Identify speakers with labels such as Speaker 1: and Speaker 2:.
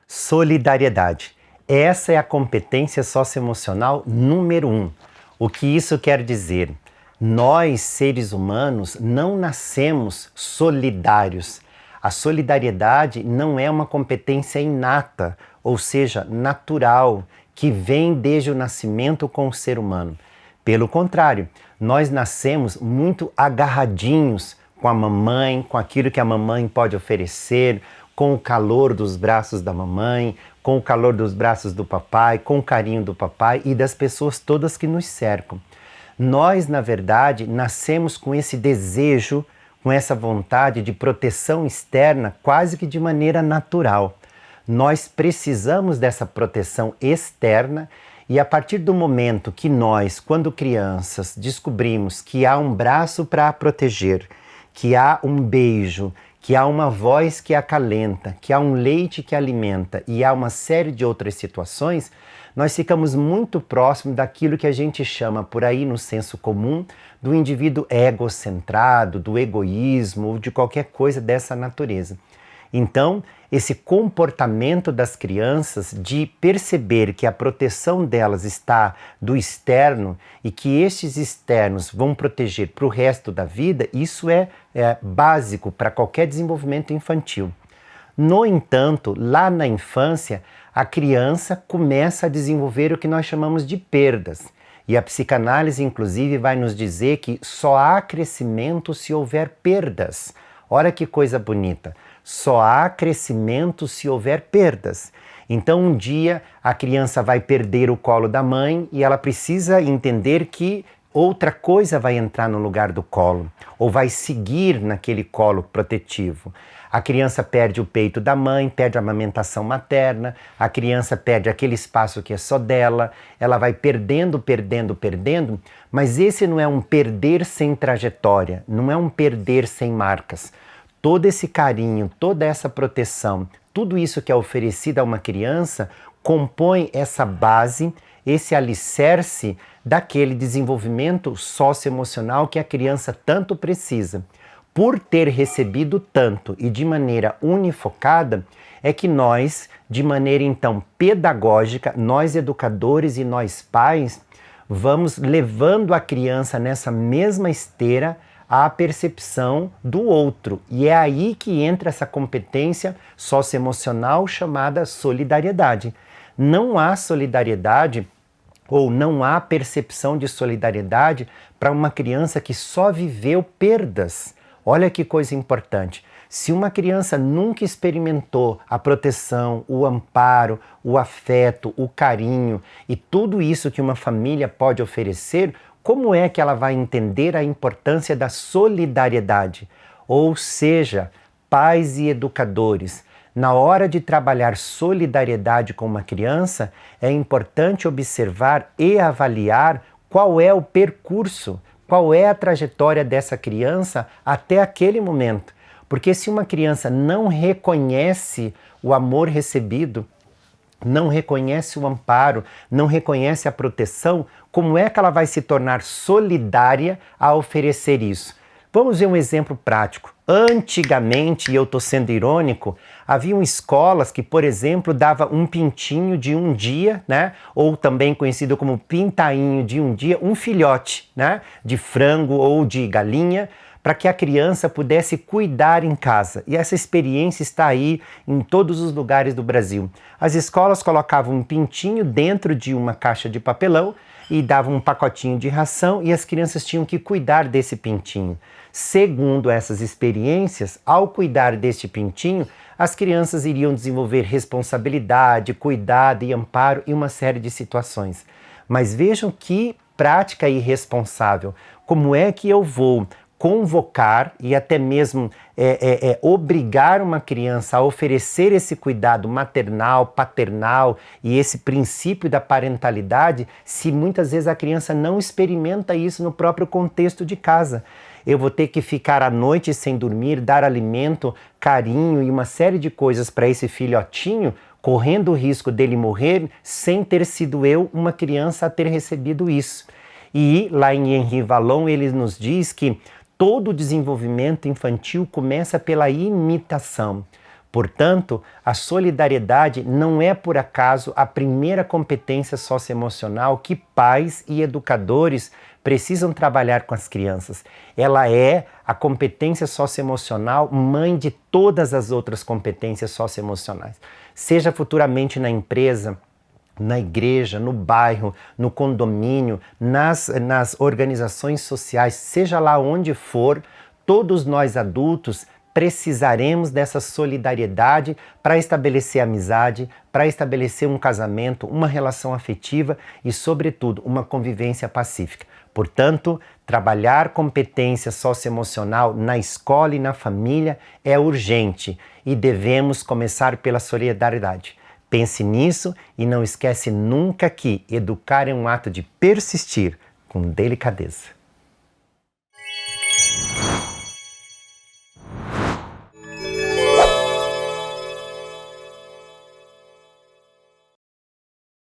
Speaker 1: Solidariedade. Essa é a competência socioemocional número 1. O que isso quer dizer? Nós, seres humanos, não nascemos solidários. A solidariedade não é uma competência inata, ou seja, natural, que vem desde o nascimento com o ser humano. Pelo contrário, nós nascemos muito agarradinhos com a mamãe, com aquilo que a mamãe pode oferecer, com o calor dos braços da mamãe, com o calor dos braços do papai, com o carinho do papai e das pessoas todas que nos cercam. Nós, na verdade, nascemos com esse desejo, com essa vontade de proteção externa quase que de maneira natural. Nós precisamos dessa proteção externa e a partir do momento que nós, quando crianças, descobrimos que há um braço para proteger, que há um beijo, que há uma voz que acalenta, que há um leite que alimenta e há uma série de outras situações, nós ficamos muito próximo daquilo que a gente chama por aí no senso comum do indivíduo egocentrado, do egoísmo ou de qualquer coisa dessa natureza. Então, esse comportamento das crianças de perceber que a proteção delas está do externo e que estes externos vão proteger para o resto da vida, isso é básico para qualquer desenvolvimento infantil. No entanto, lá na infância, a criança começa a desenvolver o que nós chamamos de perdas. E a psicanálise, inclusive, vai nos dizer que só há crescimento se houver perdas. Olha que coisa bonita! Só há crescimento se houver perdas. Então, um dia, a criança vai perder o colo da mãe e ela precisa entender que outra coisa vai entrar no lugar do colo, ou vai seguir naquele colo protetivo. A criança perde o peito da mãe, perde a amamentação materna, a criança perde aquele espaço que é só dela, ela vai perdendo, mas esse não é um perder sem trajetória, não é um perder sem marcas. Todo esse carinho, toda essa proteção, tudo isso que é oferecido a uma criança compõe essa base, esse alicerce daquele desenvolvimento socioemocional que a criança tanto precisa. Por ter recebido tanto e de maneira unifocada, é que nós, de maneira então pedagógica, nós educadores e nós pais, vamos levando a criança nessa mesma esteira à percepção do outro. E é aí que entra essa competência socioemocional chamada solidariedade. Não há solidariedade ou não há percepção de solidariedade para uma criança que só viveu perdas. Olha que coisa importante. Se uma criança nunca experimentou a proteção, o amparo, o afeto, o carinho e tudo isso que uma família pode oferecer, como é que ela vai entender a importância da solidariedade? Ou seja, pais e educadores, na hora de trabalhar solidariedade com uma criança, é importante observar e avaliar qual é o percurso, qual é a trajetória dessa criança até aquele momento. Porque se uma criança não reconhece o amor recebido, não reconhece o amparo, não reconhece a proteção, como é que ela vai se tornar solidária a oferecer isso? Vamos ver um exemplo prático. Antigamente, e eu estou sendo irônico, haviam escolas que, por exemplo, davam um pintinho de um dia, né? Ou também conhecido como pintainho de um dia, um filhote, né? De frango ou de galinha, para que a criança pudesse cuidar em casa. E essa experiência está aí em todos os lugares do Brasil. As escolas colocavam um pintinho dentro de uma caixa de papelão e davam um pacotinho de ração e as crianças tinham que cuidar desse pintinho. Segundo essas experiências, ao cuidar deste pintinho, as crianças iriam desenvolver responsabilidade, cuidado e amparo em uma série de situações. Mas vejam que prática irresponsável. Como é que eu vou convocar e até mesmo obrigar uma criança a oferecer esse cuidado maternal, paternal e esse princípio da parentalidade, se muitas vezes a criança não experimenta isso no próprio contexto de casa? Eu vou ter que ficar à noite sem dormir, dar alimento, carinho e uma série de coisas para esse filhotinho, correndo o risco dele morrer sem ter sido eu, uma criança, a ter recebido isso. E lá em Henri Vallon ele nos diz que todo o desenvolvimento infantil começa pela imitação. Portanto, a solidariedade não é por acaso a primeira competência socioemocional que pais e educadores precisam trabalhar com as crianças. Ela é a competência socioemocional mãe de todas as outras competências socioemocionais. Seja futuramente na empresa, na igreja, no bairro, no condomínio, nas organizações sociais, seja lá onde for, todos nós adultos precisaremos dessa solidariedade para estabelecer amizade, para estabelecer um casamento, uma relação afetiva e, sobretudo, uma convivência pacífica. Portanto, trabalhar competência socioemocional na escola e na família é urgente e devemos começar pela solidariedade. Pense nisso e não esquece nunca que educar é um ato de persistir com delicadeza.